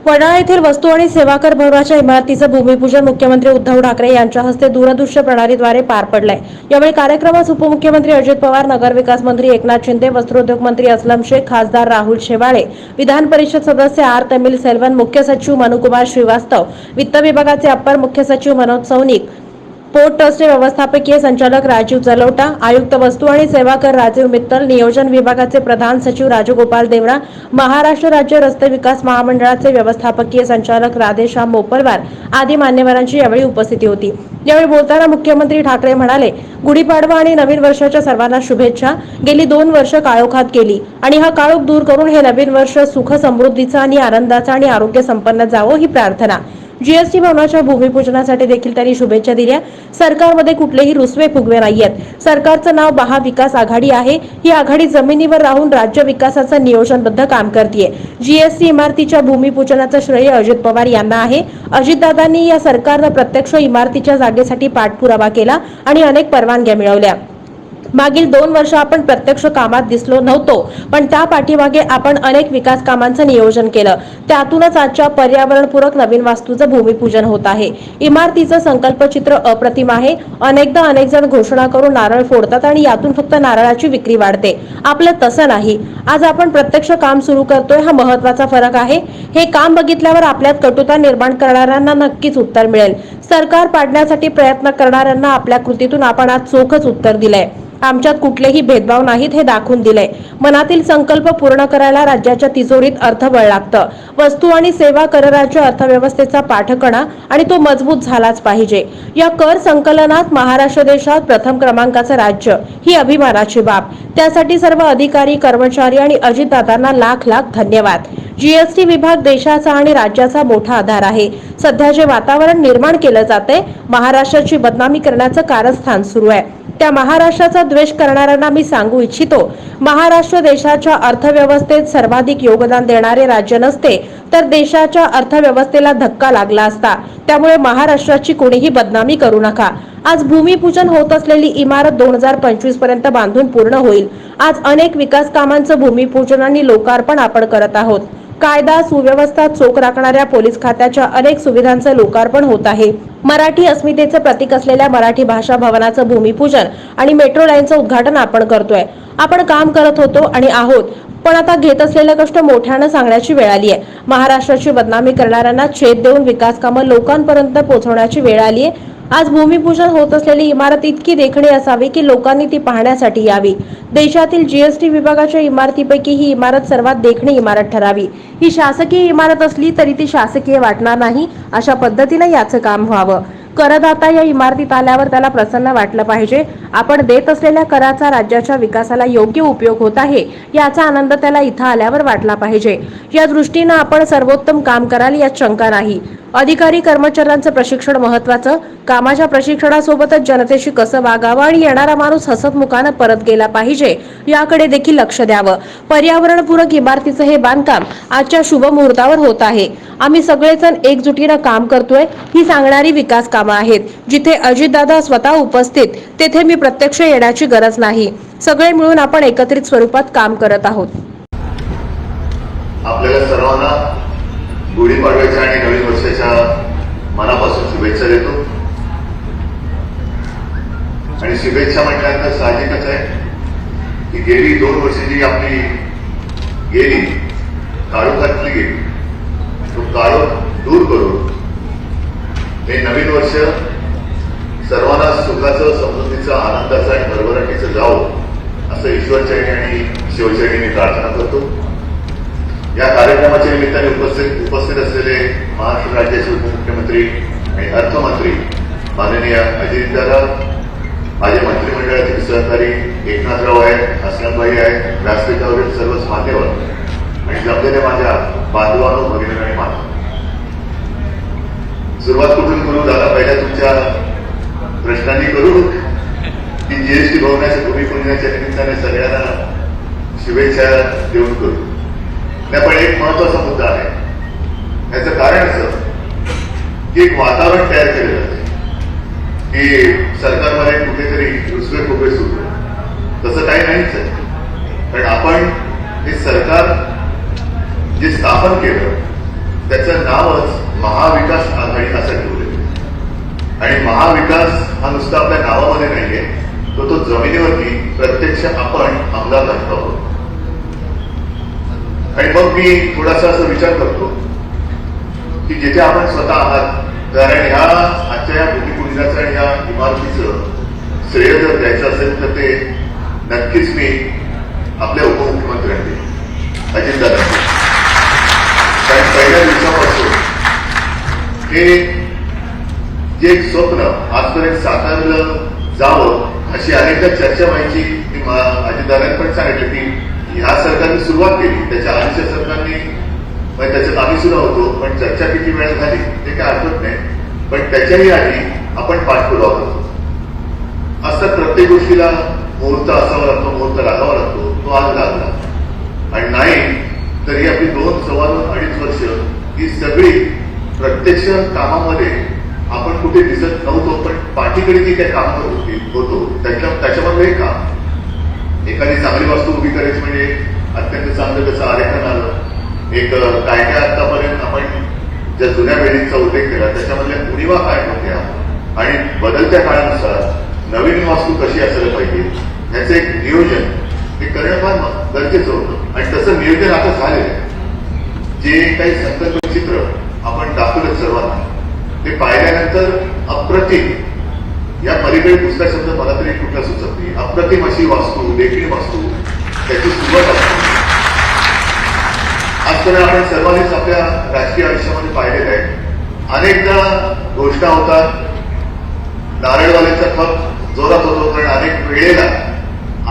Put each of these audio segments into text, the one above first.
वडाळा येथील वस्तू आणि सेवा कर भवनाच्या इमारतीचं भूमिपूजन मुख्यमंत्री उद्धव ठाकरे यांच्या हस्ते दूरदृश्य प्रणालीद्वारे पार पडलंय। यावेळी कार्यक्रमास उपमुख्यमंत्री अजित पवार, नगरविकास मंत्री एकनाथ शिंदे, वस्त्रोद्योग मंत्री अस्लम शेख, खासदार राहुल शेवाळे, विधान परिषद सदस्य आर तमिल सेल्वन, मुख्य सचिव मनुकुमार श्रीवास्तव, वित्त विभागाचे अप्पर मुख्य सचिव मनोज सौनिक, पोर्ट ट्रस्टचे व्यवस्थापकीय संचालक राजीव जलोटा, आयुक्त वस्तू आणि सेवा कर राजीव मित्तल, नियोजन विभागाचे प्रधान सचिव राजगोपाल देवरा, महाराष्ट्र राज्य रस्ते विकास महामंडळाचे व्यवस्थापकीय संचालक राधेश्याम मोपलवार आदी मान्यवरांची यावेळी उपस्थिती होती। यावेळी बोलताना मुख्यमंत्री ठाकरे म्हणाले, गुढीपाडवा आणि नवीन वर्षाच्या सर्वांना शुभेच्छा। गेली 2 वर्ष काळोखात गेली आणि हा काळोख दूर करून हे नवीन वर्ष सुख समृद्धीचा आणि आनंदाचा आणि आरोग्य संपन्न जावो ही प्रार्थना। जीएसटी भवनाच्या भूमिपूजनासाठी देखील त्यांनी शुभेच्छा दिल्या। सरकारमध्ये कुठलेही रुसवे फुगवे नाहीयेत। सरकारचं नाव महाविकास आघाडी आहे। ही आघाडी जमिनीवर राहून राज्य विकासाचं नियोजनबद्ध काम करतेय। जीएसटी इमारतीच्या भूमिपूजनाचं श्रेय अजित पवार यांना आहे। अजितदादांनी या सरकारनं प्रत्यक्ष इमारतीच्या जागेसाठी पाठपुरावा केला आणि अनेक परवानग्या मिळवल्या। मागील 2 वर्ष आपण प्रत्यक्ष कामात दिसलो नव्हतो, पण त्या पाठीमागे आपण अनेक विकास कामांचं नियोजन केलं। त्यातूनच आजच्या पर्यावरणपूरक नवीन वास्तूचं भूमिपूजन होत आहे। इमारतीचं संकल्पचित्र अप्रतिम आहे। अनेकदा अनेक जण घोषणा करून नारळ फोडतात आणि यातून फक्त नारळाची विक्री वाढते। आपलं तसं नाही। आज आपण प्रत्यक्ष काम सुरू करतोय, हा महत्त्वाचा फरक आहे। हे काम बघितल्यावर आपल्यात कटुता निर्माण करणाऱ्यांना नक्कीच उत्तर मिळेल। सरकार पाडण्यासाठी प्रयत्न करणाऱ्यांना आपल्या कृतीतून आपण आज चोखच उत्तर दिलंय। आमच्यात कुठलेही भेदभाव नाहीत हे दाखवून दिलंय। मनातील संकल्प पूर्ण करायला राज्याच्या तिजोरीत अर्थबळ लागतं। वस्तू आणि सेवा कर राज्य अर्थव्यवस्थेचा पाठकणा आणि तो मजबूत झालाच पाहिजे। या कर संकलनात महाराष्ट्र देशात प्रथम क्रमांकाचं राज्य ही अभिमानाची बाब। त्यासाठी सर्व अधिकारी, कर्मचारी आणि अजितदादांना लाख लाख धन्यवाद। जीएसटी विभाग देशाचा आणि राज्याचा मोठा आधार आहे। सध्या जे वातावरण निर्माण केलं जाते, महाराष्ट्राची बदनामी करण्याचं कारस्थान सुरू आहे। त्या महाराष्ट्राचा द्वेष करणाऱ्यांना मी सांगू इच्छितो, महाराष्ट्र देशाच्या अर्थव्यवस्थेत सर्वाधिक योगदान देणारे राज्य नसते तर देशाच्या अर्थव्यवस्थेला धक्का लागला असता। त्यामुळे महाराष्ट्राची कोणीही बदनामी करू नका। आज भूमिपूजन होत असलेली इमारत 2025 पर्यंत बांधून पूर्ण होईल। आज अनेक विकास कामांचं भूमिपूजन आणि लोकार्पण आपण करत आहोत। कायदा सुव्यवस्था चोख राखणाऱ्या पोलीस खात्याच्या अनेक सुविधांचं लोकार्पण होत आहे। मराठी अस्मितेचं प्रतीक असलेल्या मराठी भाषा भवनाचं भूमिपूजन आणि मेट्रो लाईनचं उद्घाटन आपण करतोय। आपण काम करत होतो आणि आहोत, पण आता घेत असलेलं कष्ट मोठ्यानं सांगण्याची वेळ आली आहे। महाराष्ट्राची बदनामी करणाऱ्यांना छेद देऊन विकास कामं लोकांपर्यंत पोहोचवण्याची वेळ आली आहे। आज भूमिपूजन होत असलेली इमारत इतकी देखणी असावी की लोकांनी ती पाहण्यासाठी यावी। देशातील जीएसटी विभागाच्या इमारतीपैकी ही इमारत सर्वात देखणी इमारत ठरावी। ही शासकीय इमारत असली तरी ती शासकीय वाटणार नाही, अशा पद्धतीने याचं काम व्हावं। करदाता या इमारतीत आल्यावर त्याला प्रसन्न वाटलं पाहिजे। आपण देत असलेल्या कराचा राज्याच्या विकासाला योग्य उपयोग होत आहे, याचा आनंद त्याला इथं आल्यावर वाटला पाहिजे। या दृष्टीनं आपण सर्वोत्तम काम कराल यात शंका नाही। अधिकारी कर्मचाऱ्यांचं प्रशिक्षण महत्त्वाचं। कामाच्या प्रशिक्षणासोबतच जनतेशी कसं वागावं आणि येणारा माणूस हसतमुखानं परत गेला पाहिजे, याकडे देखील लक्ष द्यावं। पर्यावरणपूरक इमारतीचं हे बांधकाम आजच्या शुभ मुहूर्तावर होत आहे। आम्ही सगळेजण एकजुटीनं काम करतोय, ही सांगणारी विकास कामं आहेत। जिथे अजितदादा स्वतः उपस्थित, तेथे मी प्रत्यक्ष येण्याची गरज नाही। सगळे मिळून आपण एकत्रित स्वरूपात काम करत आहोत। आपल्याला सर्वांना गुढीपाडव्याच्या आणि नवीन वर्षाच्या मनापासून शुभेच्छा देतो। आणि शुभेच्छा म्हटल्यानंतर साहजिकच आहे की गेली 2 वर्ष जी आपली गेली, काळोखातली गेली, तो काळोख दूर करून हे नवीन वर्ष सर्वांना सुखाचं, समृद्धीचं, आनंदाचं आणि भरभराटीचं जावं असं ईश्वरचरणी आणि शिवचरणी मी प्रार्थना करतो। या कार्यक्रमाच्या निमित्ताने उपस्थित असलेले महाराष्ट्र राज्याचे उपमुख्यमंत्री आणि अर्थमंत्री माननीय अजितदादा, माझे मंत्रिमंडळातील सहकारी एकनाथराव आहेत, अस्लमभाई आहेत, व्यासपीठावरील सर्वच मान्यवर आणि जमलेल्या माझ्या बांधवांनो, भगिनी आणि माता, सुरुवात कुठून करू? दादा पहिल्या तुमच्या प्रश्नांनी करू की जीएसटी भवनाच्या भूमिपूजनाच्या निमित्ताने सगळ्यांना शुभेच्छा देऊन करू? पण एक महत्वाचा मुद्दा आहे। याचं कारण असं की एक वातावरण तयार केलं जातं की सरकारमध्ये कुठेतरी रुसवे फुगवे सुरू आहे। तसं काही नाहीच आहे, कारण आपण हे सरकार जे स्थापन केलं त्याचं नावच महाविकास आघाडी असं ठेवलेलं आहे. आणि महाविकास हा नुसता आपल्या नावामध्ये नाहीये, तो जमिनीवरती प्रत्यक्ष आपण अंमलात आणत आहोत. आणि मग मी थोडासा असं विचार करतो की जिथे आपण स्वतः आहात, कारण ह्या आजच्या या भूमिपूजनाचं आणि या इमारतीचं श्रेय जर द्यायचं असेल तर ते नक्कीच मी आपल्या उपमुख्यमंत्र्यांनी अजितदादांनी. कारण पहिल्या दिवसापासून हे जे एक स्वप्न आजपर्यंत साकारलं जावं अशी अनेकदा चर्चा व्हायची. अजितदादांनी पण सांगितलं की ह्या सरकारने सुरुवात केली, त्याच्या आधीच्या सरकारने त्याच्यात आम्ही सुद्धा होतो, पण चर्चा किती वेळ झाली ते काय आठवत नाही. पण त्याच्याही आधी आपण पाठपुरावा करतो. असतात प्रत्येक गोष्टीला मुहूर्त असावा लागतो, मुहूर्त लागावा लागतो. तो आज लागला. आणि नाही तर ही आपली 2-2.5 वर्ष ही सगळी प्रत्यक्ष कामामध्ये आपण कुठे दिसत नव्हतो, पण पाठीकडे जी काही काम होतो त्याच्यामधलं एक काम. एखादी चांगली वस्तू उभी करायची म्हणजे अत्यंत चांगलं त्याचं आरेखन आलं. एक काय काय आतापर्यंत आपण ज्या जुन्या बिल्डिंगचा उल्लेख केला त्याच्यामधल्या उणीवा काय होत्या आणि बदलत्या काळानुसार नवीन वास्तू कशी असायला पाहिजे ह्याचं एक नियोजन हे करणं फार गरजेचं होतं. आणि तसं नियोजन आता झालेलं आहे. जे काही संकल्पचित्र आपण दाखवलं सर्वांना ते पाहिल्यानंतर अप्रतिम, या पलीकडे दुसरा शब्द मला तरी कुठला सुचत नाही, अप्रतिम अशी वास्तू, देखील वास्तू त्याची सुरुवात असते. आजपर्यंत आपण सर्वांनीच आपल्या राजकीय आयुष्यामध्ये पाहिलेलं आहे. अनेकदा घोषणा होतात, नारळवाल्यांचा खप जोरात होतो, कारण अनेक वेळेला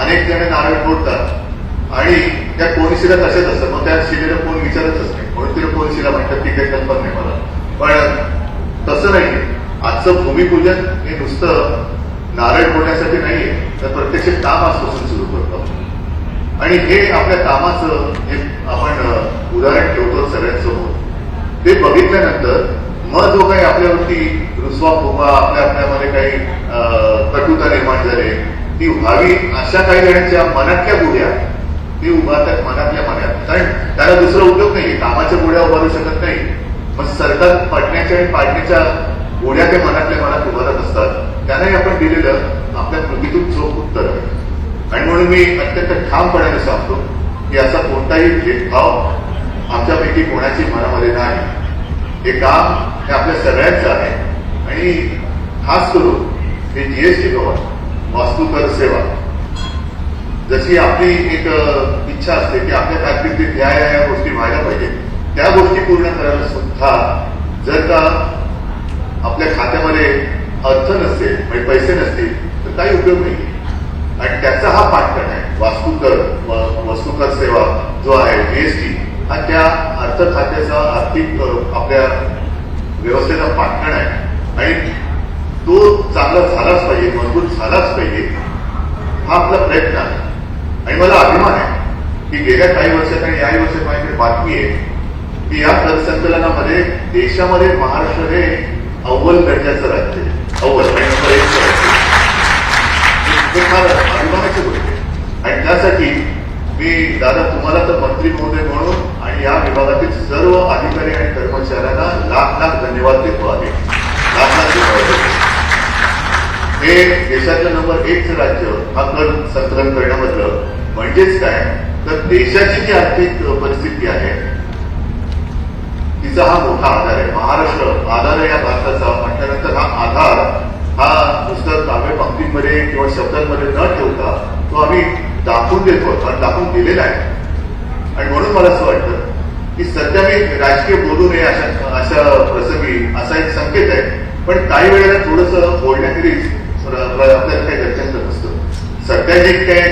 अनेक जण नारळ फोडतात आणि त्या कोणीशीला तशाच असतात. मग त्या शिलेला कोण विचारतच नाही, म्हणून तिला कोण शिला म्हणतात ती काही कल्पना नाही मला. पण तसं नाही. आजचं भूमिपूजन हे नुसतं नारळ फोडण्यासाठी नाहीये, तर प्रत्यक्ष काम आजपासून सुरू करतो. आणि हे आपल्या कामाचं हे आपण उदाहरण ठेवतो सगळ्यांसमोर. ते बघितल्यानंतर मग जो काही आपल्यावरती रुसवा फुगवा, आपल्यामध्ये काही कटुता निर्माण झाले, ती व्हावी अशा काही जणांच्या मनातल्या गुढ्या ती उभारतात मनातल्या मनात. कारण त्याला दुसरा उद्योग नाही, कामाच्या गुढ्या उभारू शकत नाही. मग सरकार पटण्याच्या आणि पाडण्याच्या गोड्या त्या मनातल्या मनात उभारत असतात. त्यांनाही आपण दिलेलं आपल्या कृतीतून चोख उत्तर आहे. आणि म्हणून मी अत्यंत ठामपणाने सांगतो की असा कोणताही भेदभाव आमच्यापैकी कोणाची मनामध्ये नाही. हे काम हे आपल्या सगळ्यांचं आहे. आणि खास करून हे जीएसटी भवन, वास्तुकर सेवा, जशी आपली एक इच्छा असते की आपल्या कारकिर्दीत या गोष्टी व्हायला पाहिजे, त्या गोष्टी पूर्ण करायला सुद्धा जर का आपल्या खात्यामध्ये अर्थ नसतील, म्हणजे पैसे नसतील तर काही उपयोग नाही. आणि त्याचा हा पाठकण आहे. वस्तुकर सेवा जो आहे जीएसटी, हा त्या अर्थ खात्याचा आर्थिक आपल्या व्यवस्थेचा पाठकण आहे. आणि तो चांगला झालाच पाहिजे, मजबूत झालाच पाहिजे, हा आपला प्रयत्न आहे. आणि मला अभिमान आहे की गेल्या काही वर्षात आणि याही वर्षात माझ्याकडे बातमी आहे की या करसंकलनामध्ये देशामध्ये महाराष्ट्र हे अव्वल दर्जाचं राज्य आहे. अव्वल आणि नंबर 1 राज्य. हे फार अभिमानाची गोष्ट आहे. आणि त्यासाठी मी दादा तुम्हाला तर मंत्री महोदय म्हणून आणि या विभागातील सर्व अधिकारी आणि कर्मचाऱ्यांना लाख धन्यवाद देतो आहे. लाख धन्यवाद देतो. हे देशातलं नंबर 1चं राज्य हा कर संकलन करण्यामधलं म्हणजेच काय तर देशाची जी आर्थिक परिस्थिती आहे तिचा हा मोठा आधार आहे. महाराष्ट्र आधार आहे या भारताचा म्हटल्यानंतर हा आधार हा नुसतं काव्य पंक्तींमध्ये किंवा शब्दांमध्ये न ठेवता तो आम्ही दाखवून देतो आणि दाखवून दिलेला आहे. आणि म्हणून मला असं वाटतं की सध्या मी राजकीय बोलू नये अशा प्रसंगी असा एक संकेत आहे. पण काही वेळेला थोडंसं बोलण्याखेरीज आपल्याला काही गरजेचं नसतं. सध्या जे काही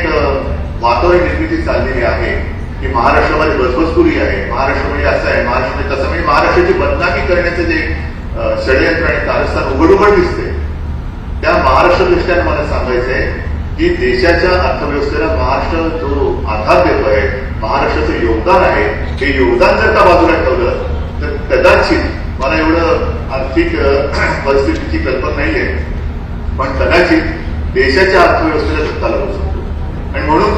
वातावरण निर्मिती चाललेली आहे की महाराष्ट्रामध्ये बसबसपुरी आहे, महाराष्ट्र म्हणजे असं आहे, महाराष्ट्र म्हणजे तसं, म्हणजे महाराष्ट्राची बदनामी करण्याचं जे षडयंत्र आणि कारस्थान उघड दिसते, त्या महाराष्ट्र दृष्ट्याने मला सांगायचं आहे की देशाच्या अर्थव्यवस्थेला महाराष्ट्र जो आधार देतोय, महाराष्ट्राचं योगदान आहे, हे योगदान जर का बाजूला ठेवलं तर कदाचित मला एवढं आर्थिक परिस्थितीची कल्पना नाहीये, पण कदाचित देशाच्या अर्थव्यवस्थेला धक्का लागू शकतो. आणि म्हणून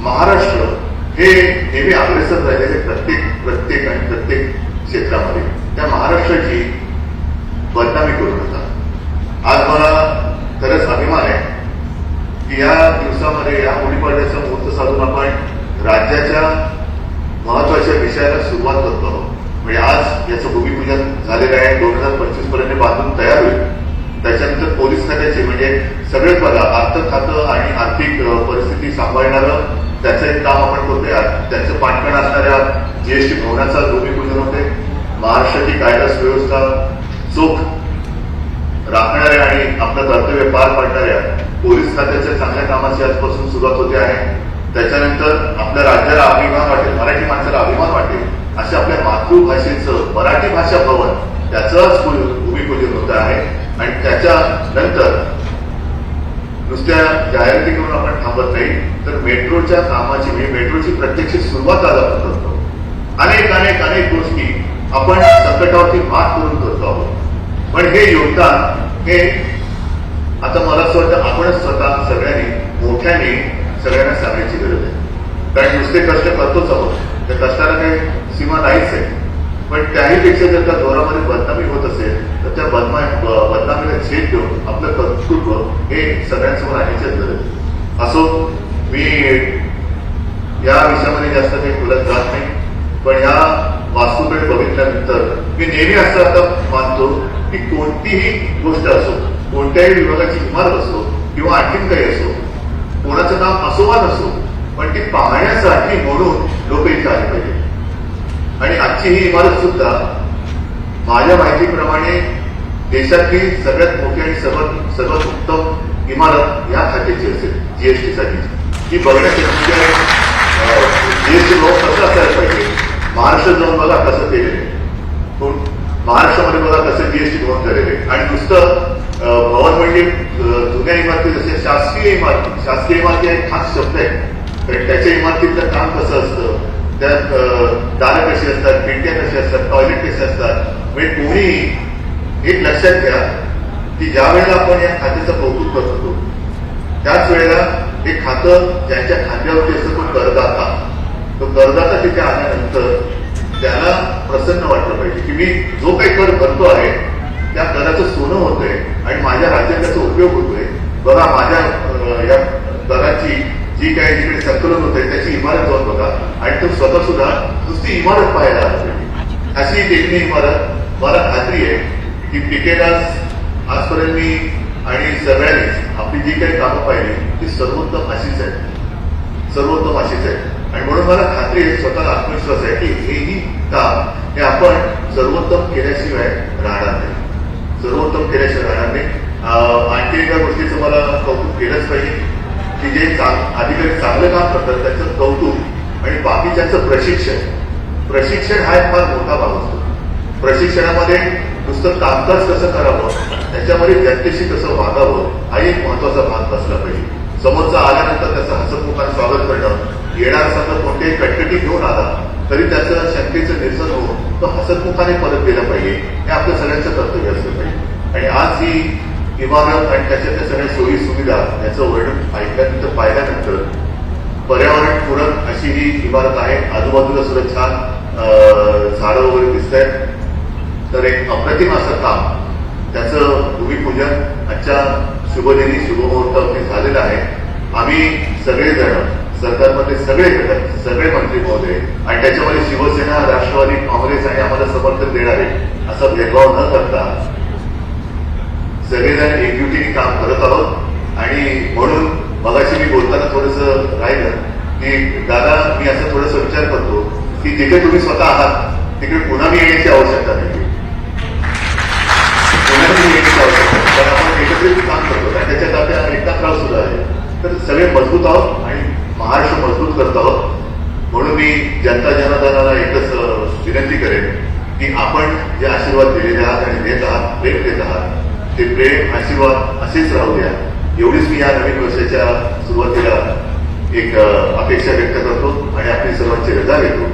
महाराष्ट्र हे नेहमी अग्रेसर राहिलेले प्रत्येक क्षेत्रामध्ये त्या महाराष्ट्राची बदनामी करू नका. आज मला खरंच अभिमान आहे की या दिवसामध्ये या गुढीपाडव्याचा मुहूर्त साधून आपण राज्याच्या महत्वाच्या विषयाला सुरुवात करतो आहोत. म्हणजे आज याचं भूमिपूजन झालेलं आहे. 2025 पर्यंत बांधून तयार होईल. त्याच्यानंतर पोलीस खात्याचे म्हणजे सगळेच बघा अर्थ खातं आणि आर्थिक परिस्थिती सांभाळणारं त्याचं एक काम आपण करतोय. त्याचं पाठकाण असणाऱ्या जीएसटी भवनाचा भूमिपूजन होते. महाराष्ट्राची कायदा सुव्यवस्था चोख राखणाऱ्या आणि आपलं कर्तव्य पार पाडणाऱ्या पोलीस खात्याच्या चांगल्या कामाची आजपासून सुरुवात होते आहे. त्याच्यानंतर आपल्या राज्याला अभिमान वाटेल, मराठी माणसाला अभिमान वाटेल अशा आपल्या मातृभाषेचं मराठी भाषा भवन त्याचंच भूमिपूजन होत आहे. आणि त्याच्यानंतर नुसत्या जाहिराती करून आपण थांबत नाही, तर मेट्रोच्या कामाची म्हणजे मेट्रोची प्रत्यक्ष सुरुवात आज आपण करतो. अनेक गोष्टी आपण संकटावरती मात करून करतो आहोत. पण हे योगदान हे आता मला असं वाटतं आपणच स्वतः सगळ्यांनी मोठ्याने सगळ्यांना सांगण्याची गरज आहे. कारण नुसते कष्ट करतोच आहोत, त्या कष्टाला काही सीमा नाहीच आहे. पण त्याहीपेक्षा जर त्या जोरामध्ये बदनामी होत असेल तर त्या बदनामीला छेद देऊन आपलं कर्तृत्व हे सगळ्यांसमोर आणण्याची गरज आहे. असो, मी या विषयामध्ये जास्त काही बोलत जात नाही. पण या वास्तूकडे बघितल्यानंतर मी नेहमी असं आता मानतो की कोणतीही गोष्ट असो, कोणत्याही विभागाची इमारत असो किंवा आणखीन काही असो, कोणाचं काम असो वा नसो, पण ती पाहण्यासाठी म्हणून लोक इथे आले पाहिजे. आणि आजची ही इमारत सुद्धा माझ्या माहितीप्रमाणे देशातली सगळ्यात मोठी आणि सर्वात उत्तम इमारत या खात्याची असेल जीएसटीसाठी. ही बघण्यासाठी जीएसटी लोक कसं असायला पाहिजे. महाराष्ट्रात जाऊन बघा कसं केलेलं आहे. महाराष्ट्रामध्ये बघा कसं जीएसटी भवन झालेलं आहे. आणि नुसतं भवन म्हणजे जुन्या इमारती जसे शासकीय इमारती एक खास शब्द आहे. कारण त्याच्या इमारतीतलं काम कसं असतं, त्यात दारं कशी असतात, खिडक्या कशा असतात, टॉयलेट कसे असतात. म्हणजे कोणी एक लक्षात घ्या की ज्या वेळेला आपण या खात्याचं कौतुक करतो त्याच वेळेला हे खातं ज्यांच्या खात्यावरती असतं तो करदाता तिथे आल्यानंतर त्याला प्रसन्न वाटलं पाहिजे की मी जो काही कर भरतो आहे त्या कराचं सोनं होतंय आणि माझ्या राज्यात त्याचा उपयोग होतोय. बघा माझ्या या कराची जी काही जिकडे संकलन होत आहे त्याची इमारत जाऊन बघा आणि तो स्वतः सुद्धा नुसती इमारत पाहायला आला पाहिजे. अशी देखणी इमारत मला खात्री आहे की टिकेलाच आजपर्यंत मी आणि सगळ्यांनीच आपली जी काही कामं पाहिली ती सर्वोत्तम अशीच आहे. आणि म्हणून मला खात्री आहे, स्वतःला आत्मविश्वास आहे की हेही काम हे आपण सर्वोत्तम केल्याशिवाय राहणार नाही. आणखी एका गोष्टीचं मला कौतुक केलंच पाहिजे की जे अधिकारी चांगलं काम करतात त्याचं कौतुक आणि बाकीच्यांचं प्रशिक्षण हा एक फार मोठा भाग असतो. प्रशिक्षणामध्ये नुसतं कामकाज कसं करावं, त्याच्यामध्ये जनतेशी कसं वागावं हा एक महत्वाचा भाग असला पाहिजे. समोरचा आल्यानंतर त्याचं हसतमुखाने स्वागत करणं, येणारा समजा कोणत्याही कटकटी घेऊन आला तरी त्याचं शंकेचं निरसन होऊन तो हसतमुखाने परत गेला पाहिजे. हे आपल्या सगळ्यांचं कर्तव्य असलं पाहिजे. आणि आज ही इमारत आणि त्याच्यातल्या सगळ्या सोयी सुविधा याचं वर्णन ऐकल्यानंतर पाहिल्यानंतर पर्यावरणपूरक अशी ही इमारत आहे. आजूबाजूला सुद्धा छान झाडं वगैरे दिसत आहेत. तर एक अप्रतिम असं काम त्याचं भूमिपूजन आजच्या शुभदिनी शुभमुहूर्तावरती झालेलं आहे. आम्ही सगळेजण सरकारमधले सगळे घटक, सगळे मंत्री महोदय आणि त्याच्यामध्ये शिवसेना, राष्ट्रवादी काँग्रेस आणि आम्हाला समर्थन देणारे असा भेदभाव न करता सगळेजण एकजुटीने काम करत आहोत. आणि म्हणून मगाशी मी बोलताना थोडंसं राहिलं की दादा मी असं थोडंसं विचार करतो की जिथे तुम्ही स्वतः आहात तिकडे पुन्हा मी येण्याची आवश्यकता नाही. कारण आपण एकत्रित काम करतो आणि त्याच्यात आपल्या एकताराव सुद्धा आहे. तर सगळे मजबूत आहोत आणि महाराष्ट्र मजबूत करत आहोत. म्हणून मी जनता जनार्दनाला एकच विनंती करेन की आपण जे आशीर्वाद दिलेले आहात आणि देत आहात, प्रेम देत आहात, ते प्रेम आशीर्वाद असेच राहू द्या. एवढीच मी या नवीन वर्षाच्या सुरुवातीला एक अपेक्षा व्यक्त करतो आणि आपली सर्वांची रजा घेतो.